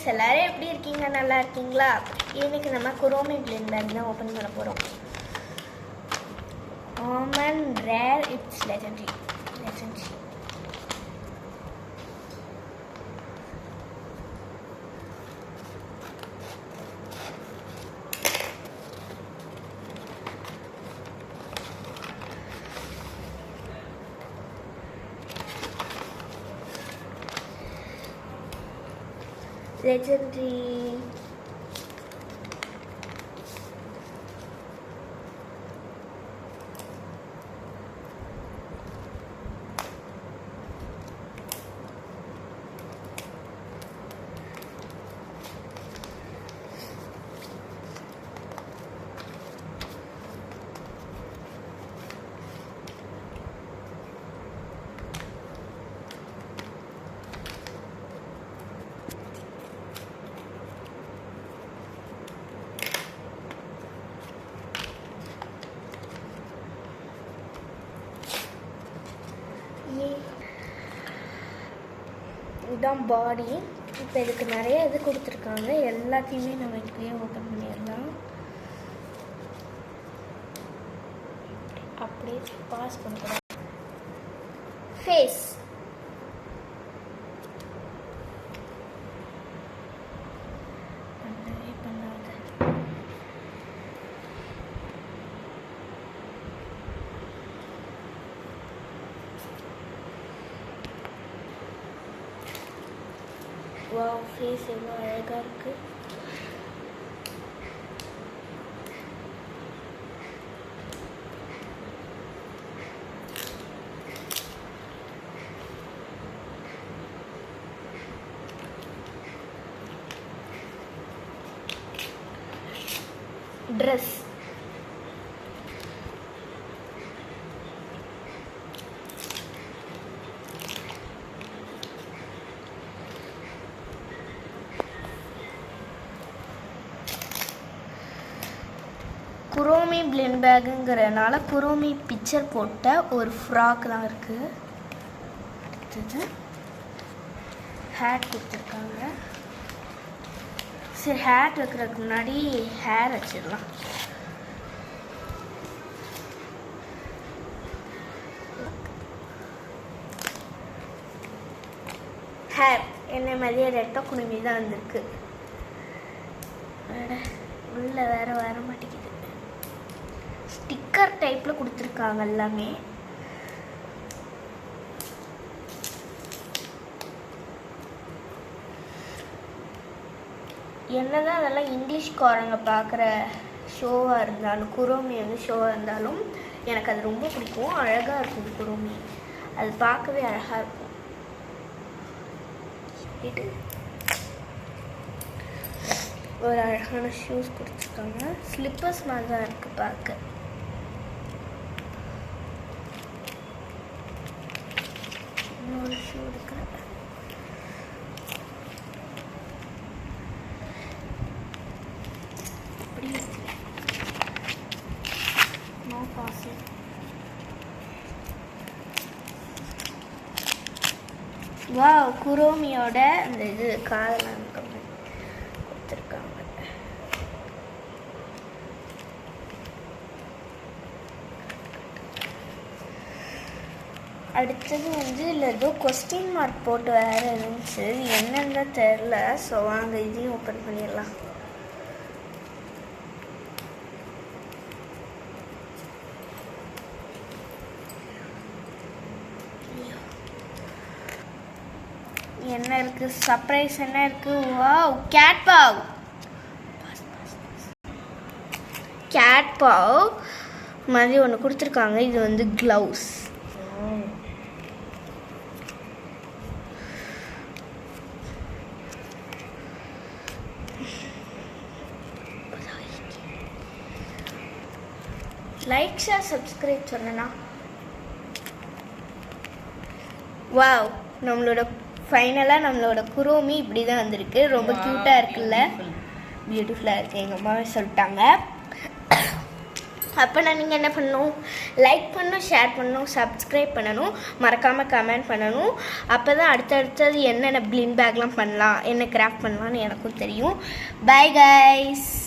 Friends, எல்லாரும் எப்படி இருக்கீங்க? நல்லா இருக்கீங்களா? இன்னைக்கு நம்ம குரோமி பிளெண்ட் பேக் தான் ஓப்பன் பண்ண போகிறோம். Common, rare, it's legendary. Legendary. இதுதான் பாடி. இப்போ இதுக்கு நிறைய இது கொடுத்துருக்காங்க. எல்லாத்தையுமே நம்ம இப்படியே ஓப்பன் பண்ணிடலாம். அப்படியே பாஸ் பண்ணிக்கலாம். ஃபேஸ், வாவ், ஃபேஸ் எவ்வளோ அழகாக இருக்குது. ட்ரெஸ், குரோமி பிளெண்ட் பேக்குங்கிறனால குரோமி பிக்சர் போட்ட ஒரு ஃப்ராக் தான் இருக்குது. அடுத்தது ஹேட் கொடுத்துருக்காங்க. சரி, ஹேட் வைக்கிறதுக்கு முன்னாடி ஹேர் வச்சிடலாம். ஹேர் என்ன மாதிரியே ரெட்டை குடுமி தான் வந்திருக்கு. உள்ள வேற வர மாட்டேங்குது. ஸ்டிக்கர் டைப்ல கொடுத்துருக்காங்க எல்லாமே. என்னதான் அதெல்லாம் இங்கிலீஷ்காரங்க பார்க்குற ஷோவாக இருந்தாலும், குரோமி வந்து ஷோவாக இருந்தாலும் எனக்கு அது ரொம்ப பிடிக்கும். அழகாக இருக்கும் குரோமி. அது பார்க்கவே அழகாக இருக்கும். இது ஒரு அழகான ஷூஸ் கொடுத்துருக்காங்க. ஸ்லிப்பர்ஸ் மாதிரி தான் இருக்குது பார்க்க. இன்னொரு ஷூ இருக்கு. No passing. வாவ், குரோமியோட அந்த இது காதெல்லாம் கொடுத்துருக்காங்க. அடுத்தது வந்து இல்லை, ஏதோ கொஸ்டின் மார்க் போட்டு வேறு இருந்துச்சு. என்னன்னு தெரில. ஸோ வாங்க இதையும் ஓப்பன் பண்ணிடலாம். என்ன இருக்கு? சர்ப்ரைஸ் என்ன இருக்கு? Wow, cat paw. Cat paw மாதிரி ஒன்று கொடுத்துருக்காங்க. இது வந்து க்ளவுஸ். லைக், ஷேர், சப்ஸ்கிரைப் சொல்லனா. வாவ், நம்மளோட ஃபைனலாக நம்மளோட குரோமி இப்படி தான் வந்திருக்கு. ரொம்ப க்யூட்டாக இருக்குல்ல? பியூட்டிஃபுல்லாக இருக்குது. எங்கள் அம்மாவே சொல்லிட்டாங்க. அப்போனா நீங்கள் என்ன பண்ணணும், லைக் பண்ணணும், ஷேர் பண்ணணும், சப்ஸ்கிரைப் பண்ணணும், மறக்காமல் கமெண்ட் பண்ணணும். அப்போ தான் அடுத்தடுத்தது என்னென்ன ப்ளின் பேக்லாம் பண்ணலாம், என்ன கிராஃப்ட் பண்ணலான்னு எனக்கும் தெரியும். Bye guys.